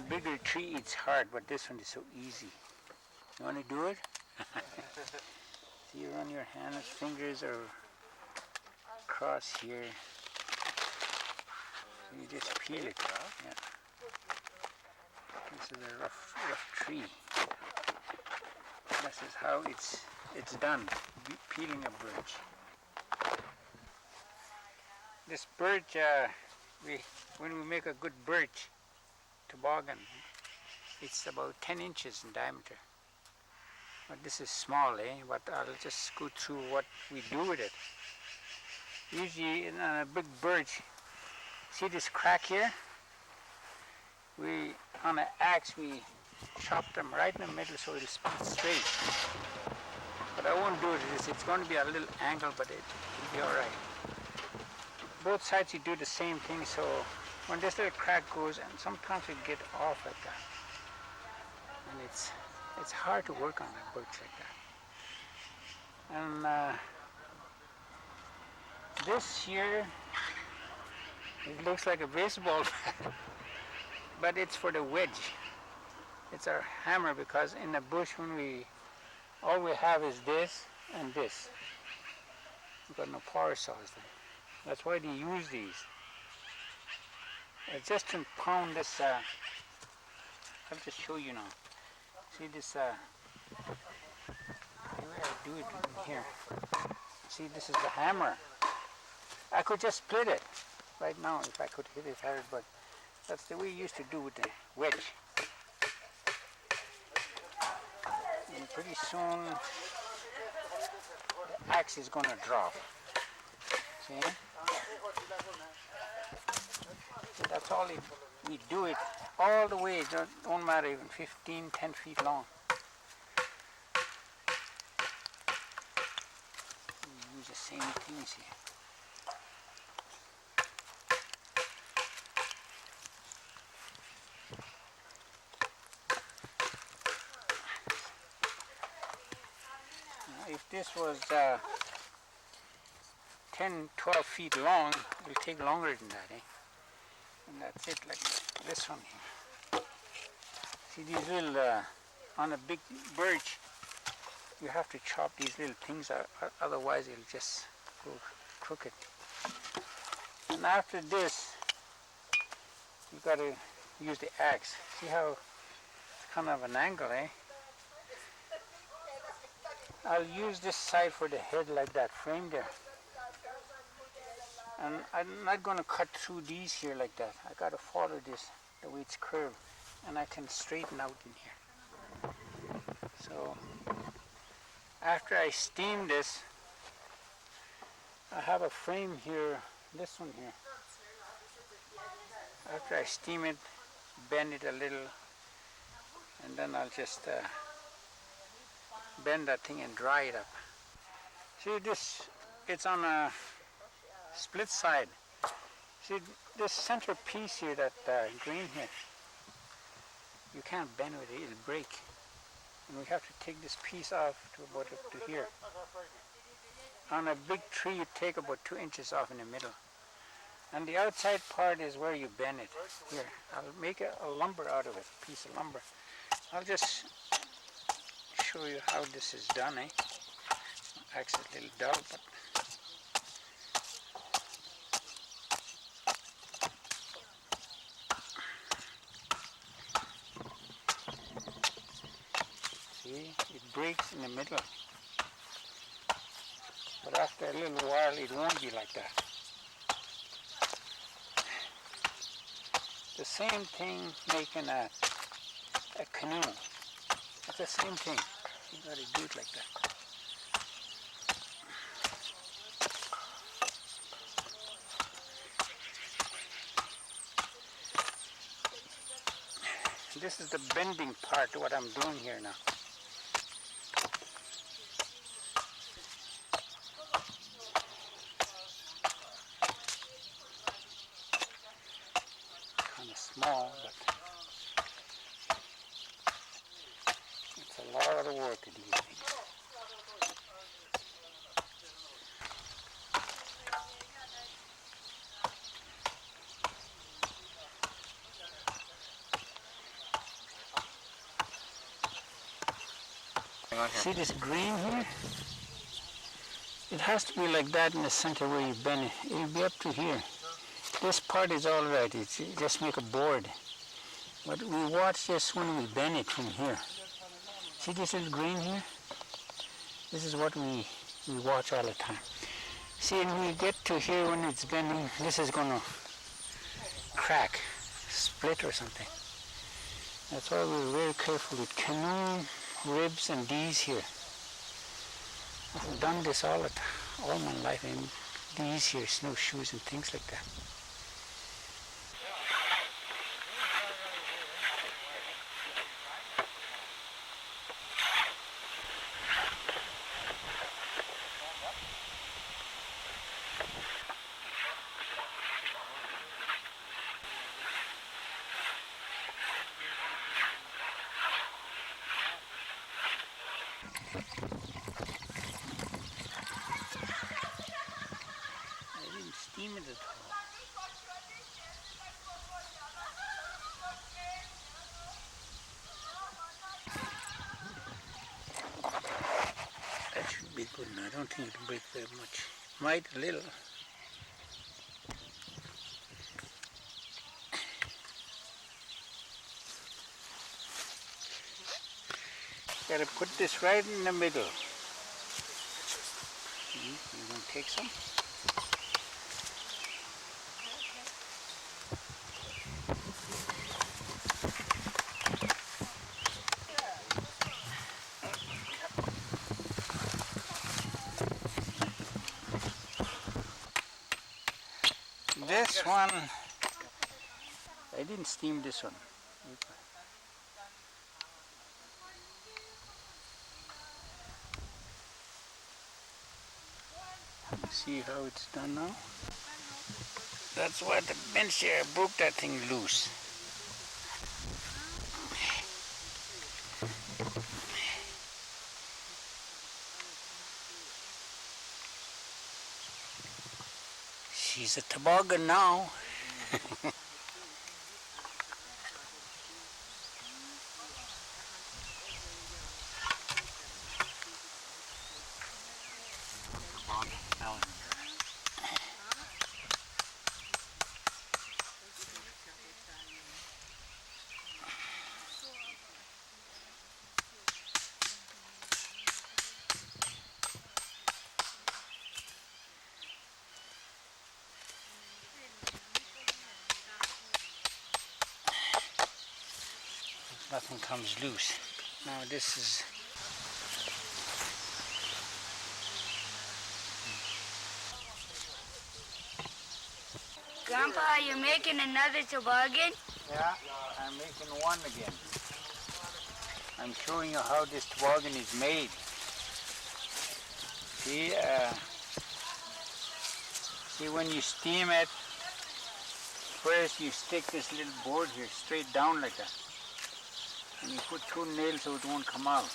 bigger tree it's hard, but this one is so easy. You want to do it? So you run your hands, fingers are across here. So you just peel it. Yeah. This is a rough tree. This is how it's done, peeling a birch. This birch, when we make a good birch toboggan, it's about 10 inches in diameter. But this is small, but I'll just go through what we do with it. Usually in a big birch, see this crack here? On an axe, we chop them right in the middle so it'll split straight. But I won't do it. It's going to be a little angle, but it'll be all right. Both sides you do the same thing, so when this little crack goes, and sometimes it get off like that. And it's hard to work on a birch like that. And this here, it looks like a baseball bat, but it's for the wedge. It's our hammer, because in the bush all we have is this and this. We've got no power saws then. That's why they use these. It's just to pound this, I'll just show you now. See this, the way I do it in here. See, this is the hammer. I could just split it right now if I could hit it hard, but that's the way you used to do with the wedge. And pretty soon the axe is going to drop. See? So that's all we do it all the way. It don't matter, even 15, 10 feet long. We use the same things here. If this was 10, 12 feet long, it will take longer than that, And that's it, like this one here. See these little, on a big birch, you have to chop these little things out, otherwise it'll just go crooked. And after this, you've got to use the axe. See how it's kind of an angle, I'll use this side for the head like that frame there. And I'm not going to cut through these here like that. I got to follow this the way it's curved, and I can straighten out in here. So after I steam this, I have a frame here, this one here. After I steam it, bend it a little, and then I'll just bend that thing and dry it up. See this, it's on a split side. See this center piece here, that green here, you can't bend with it, it'll break. And we have to take this piece off to about up to here. On a big tree you take about 2 inches off in the middle. And the outside part is where you bend it. Here, I'll make a lumber out of it, a piece of lumber. I'll just show you how this is done, Axe is a little dull, but see, it breaks in the middle. But after a little while, it won't be like that. The same thing making a canoe. It's the same thing. You got to do it like that. This is the bending part, what I'm doing here now. Kind of small, but it's a lot of work to do these things. on here? See this green here? It has to be like that in the center where you bend it. It'll be up to here. This part is all right. It's just make a board. But we watch this when we bend it from here. See this little green here? This is what we watch all the time. See, when we get to here when it's bending, this is going to crack, split or something. That's why we're very careful with canoe, ribs, and these here. I've done this all my life, and these here, snowshoes and things like that. I didn't steam it at all. That should be good now. I don't think it'll break very much. Might a little. Gotta put this right in the middle. You gonna take some? This one, I didn't steam this one. See how it's done now? That's why the bench here broke that thing loose. She's a toboggan now. Nothing comes loose. Now this is Grandpa, you're making another toboggan? yeah, I'm making one again. I'm showing you how this toboggan is made. See when you steam it, first you stick this little board here straight down like that. And you put 2 nails so it won't come out.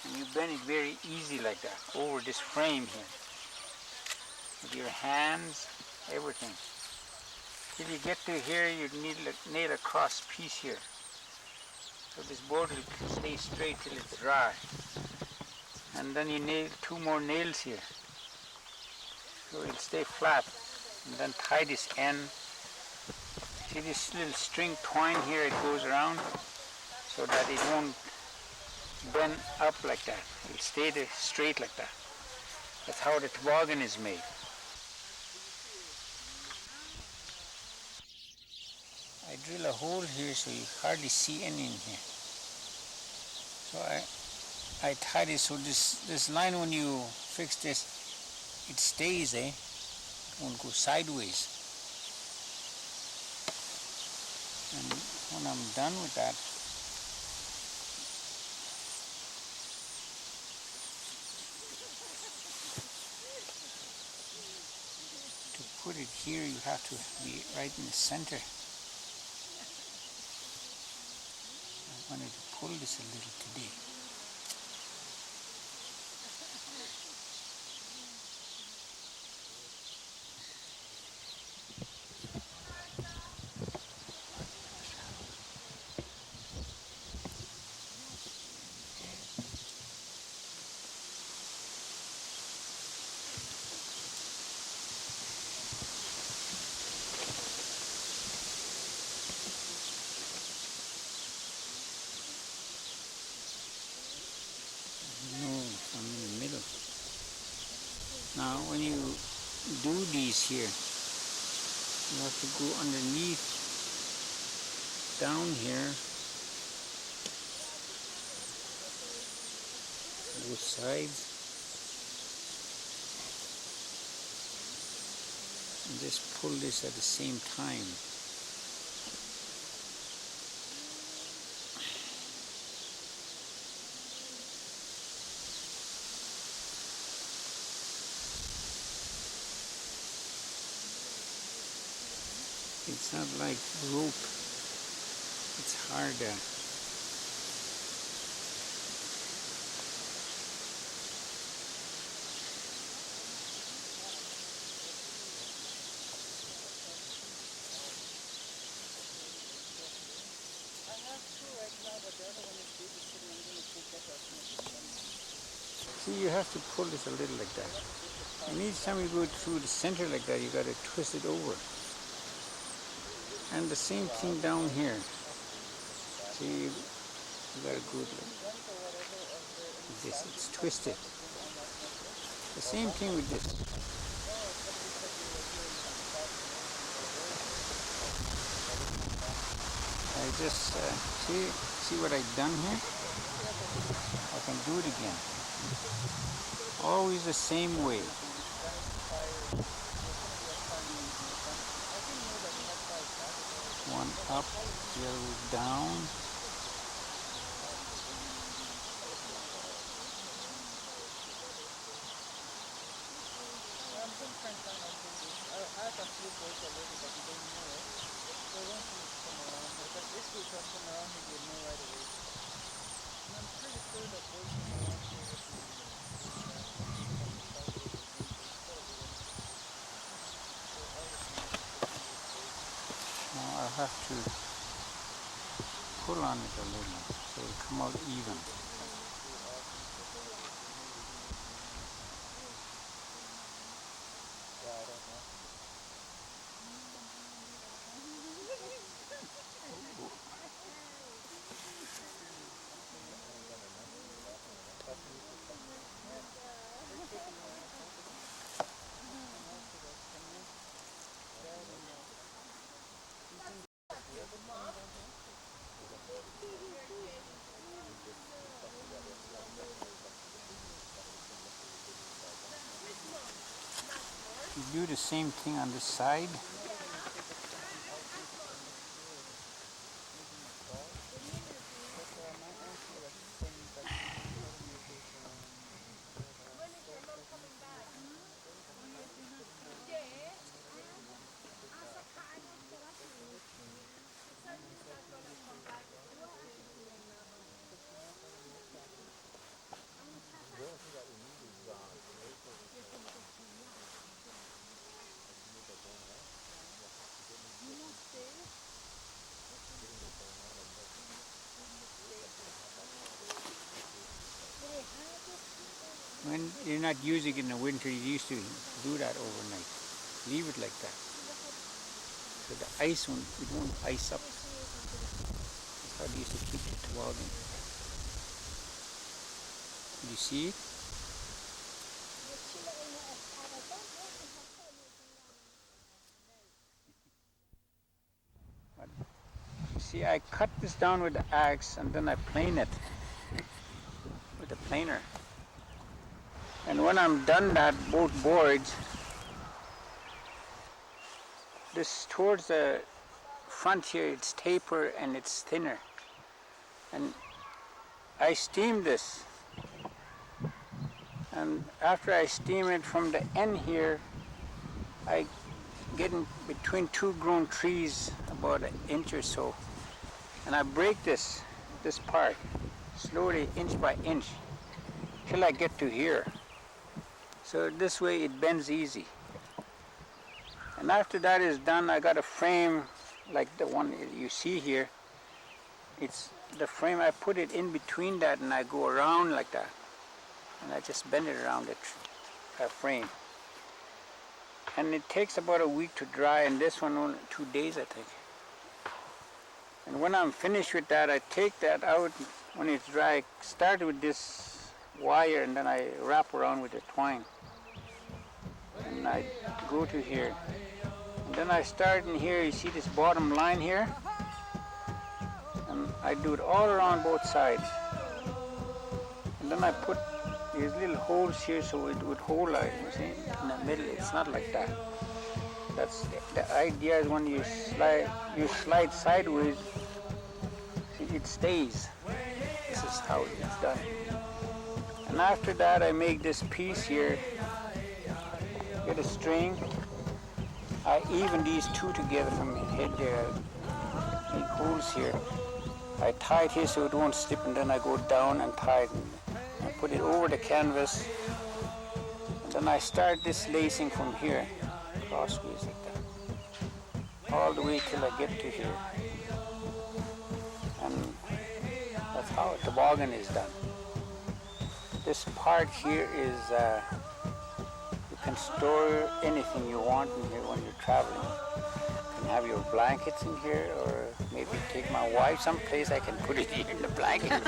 And you bend it very easy like that, over this frame here. With your hands, everything. Till you get to here, you need to nail a cross piece here. So this board will stay straight till it's dry. And then you nail 2 more nails here. So it'll stay flat. And then tie this end. See this little string twine here, it goes around so that it won't bend up like that. It'll stay there straight like that. That's how the toboggan is made. I drill a hole here so you hardly see any in here. So I tie this so this line, when you fix this, it stays, it won't go sideways. And when I'm done with that, to put it here, you have to be right in the center. I wanted to pull this a little today. do these here. You have to go underneath, down here, both sides, and just pull this at the same time. It's not like rope, it's harder. See, you have to pull this a little like that. And each time you go through the center like that, you got to twist it over. And the same thing down here. See, you got to go like this. It's twisted. The same thing with this. I just see what I've done here. I can do it again. Always the same way. One up, the other way down. Now I have to pull on it a little so it'll come out even. You do the same thing on this side. When you're not using it in the winter, you used to do that overnight. Leave it like that. So the ice won't ice up. That's how they used to keep the toboggan. Do you see it? You see, I cut this down with the axe and then I plane it with the planer. And when I'm done that, both boards, this towards the front here, it's taper and it's thinner. And I steam this. And after I steam it from the end here, I get in between two grown trees about an inch or so. And I break this part slowly, inch by inch, till I get to here. So this way it bends easy. And after that is done, I got a frame like the one you see here. It's the frame, I put it in between that and I go around like that. And I just bend it around the frame. And it takes about a week to dry, and this one only 2 days, I think. And when I'm finished with that, I take that out when it's dry. I start with this wire and then I wrap around with the twine. and I go to here. And then I start in here, you see this bottom line here? And I do it all around both sides. And then I put these little holes here so it would hold, you see, in the middle. It's not like that. That's the idea is when you slide sideways, see, it stays. This is how it's done. And after that, I make this piece here. Get a string. I even these two together from the head there. Make holes here. I tie it here so it won't slip, and then I go down and tie it. I put it over the canvas, and then I start this lacing from here, crossways like that, all the way till I get to here. And that's how a toboggan is done. This part here is, you can store anything you want in here when you're traveling. You can have your blankets in here, or maybe take my wife someplace I can put it in the blankets.